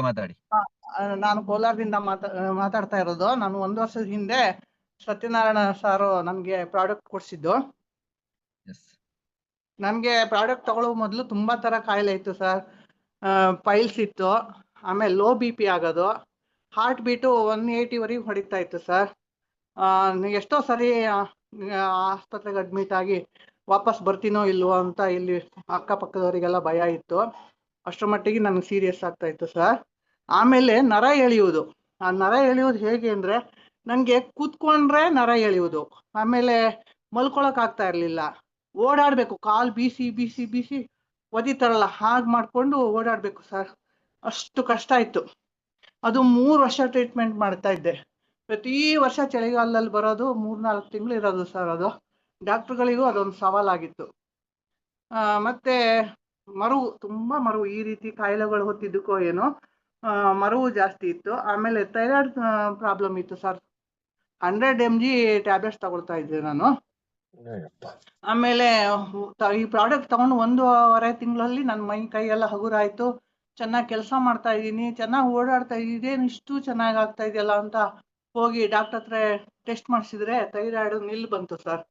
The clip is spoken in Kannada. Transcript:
ಮಾತಾಡಿ. ನಾನು ಕೋಲಾರದಿಂದ ಮಾತಾಡ್ತಾ ಇರೋದು. ನಾನು 1 ವರ್ಷದ ಹಿಂದೆ ಸತ್ಯನಾರಾಯಣ ಸಾರು ನಮ್ಗೆ ಪ್ರಾಡಕ್ಟ್ ಕೊಡ್ಸಿದ್ದು. ಎಸ್. ನಮ್ಗೆ ಪ್ರಾಡಕ್ಟ್ ತಗೊಳ್ಳೋ ಮೊದಲು ತುಂಬಾ ತರ ಕಾಯಿಲೆ ಇತ್ತು ಸರ್. ಪೈಲ್ಸ್ ಇತ್ತು, ಆಮೇಲೆ ಲೋ BP ಆಗೋದು, ಹಾರ್ಟ್ ಬೀಟು 180 ಹೊಡಿತಾ ಇತ್ತು ಸರ್. ಎಷ್ಟೋ ಸರಿ ಆಸ್ಪತ್ರೆಗೆ ಅಡ್ಮಿಟ್ ಆಗಿ ವಾಪಸ್ ಬರ್ತೀನೋ ಇಲ್ವೋ ಅಂತ ಇಲ್ಲಿ ಅಕ್ಕಪಕ್ಕದವರಿಗೆಲ್ಲ ಭಯ ಇತ್ತು. ಅಷ್ಟರ ಮಟ್ಟಿಗೆ ನನಗೆ ಸೀರಿಯಸ್ ಆಗ್ತಾ ಇತ್ತು ಸರ್. ಆಮೇಲೆ ನರ ಎಳೆಯುವುದು. ಆ ನರ ಎಳೆಯೋದು ಹೇಗೆ ಅಂದ್ರೆ, ನನಗೆ ಕೂತ್ಕೊಂಡ್ರೆ ನರ ಎಳೆಯುವುದು, ಆಮೇಲೆ ಮಲ್ಕೊಳಕ್ ಆಗ್ತಾ ಇರಲಿಲ್ಲ, ಓಡಾಡಬೇಕು, ಕಾಲು ಬೀಸಿ ಬೀಸಿ ಬೀಸಿ ಒದಿತಾರಲ್ಲ ಹಾಗೆ ಮಾಡಿಕೊಂಡು ಓಡಾಡಬೇಕು ಸರ್. ಅಷ್ಟು ಕಷ್ಟ ಇತ್ತು. ಅದು 3 ವರ್ಷ ಟ್ರೀಟ್ಮೆಂಟ್ ಮಾಡ್ತಾ ಇದ್ದೆ. ಪ್ರತಿ ವರ್ಷ ಚಳಿಗಾಲದಲ್ಲಿ ಬರೋದು, 3-4 ತಿಂಗಳು ಇರೋದು ಸರ್. ಅದು ಡಾಕ್ಟ್ರುಗಳಿಗೂ ಅದೊಂದು ಸವಾಲಾಗಿತ್ತು. ಮತ್ತೆ ಮರುವು, ತುಂಬ ಮರುವು, ಈ ರೀತಿ ಕಾಯಿಲೆಗಳು ಹೊತ್ತಿದ್ದಕ್ಕೋ ಏನೋ ಮರುವು ಜಾಸ್ತಿ ಇತ್ತು. ಆಮೇಲೆ ಥೈರಾಯ್ಡ್ ಪ್ರಾಬ್ಲಮ್ ಇತ್ತು ಸರ್. 100 mg ಟ್ಯಾಬ್ಲೆಟ್ಸ್ ತಗೊಳ್ತಾ ಇದ್ದೆ ನಾನು. ಆಮೇಲೆ ಈ ಪ್ರಾಡಕ್ಟ್ ತಗೊಂಡು 1.5 ತಿಂಗಳಲ್ಲಿ ನನ್ನ ಮೈ ಕೈ ಎಲ್ಲ ಹಗುರ ಆಯ್ತು. ಚೆನ್ನಾಗಿ ಕೆಲಸ ಮಾಡ್ತಾ ಇದ್ದೀನಿ, ಚೆನ್ನಾಗಿ ಓಡಾಡ್ತಾ ಇದ್ದೀನಿ, ಇಷ್ಟು ಚೆನ್ನಾಗಿ ಆಗ್ತಾ ಇದೆಯಲ್ಲ ಅಂತ ಹೋಗಿ ಡಾಕ್ಟರ್ ಹತ್ರ ಟೆಸ್ಟ್ ಮಾಡಿಸಿದ್ರೆ ಥೈರಾಯ್ಡ್ ನಿಲ್ ಬಂತು ಸರ್.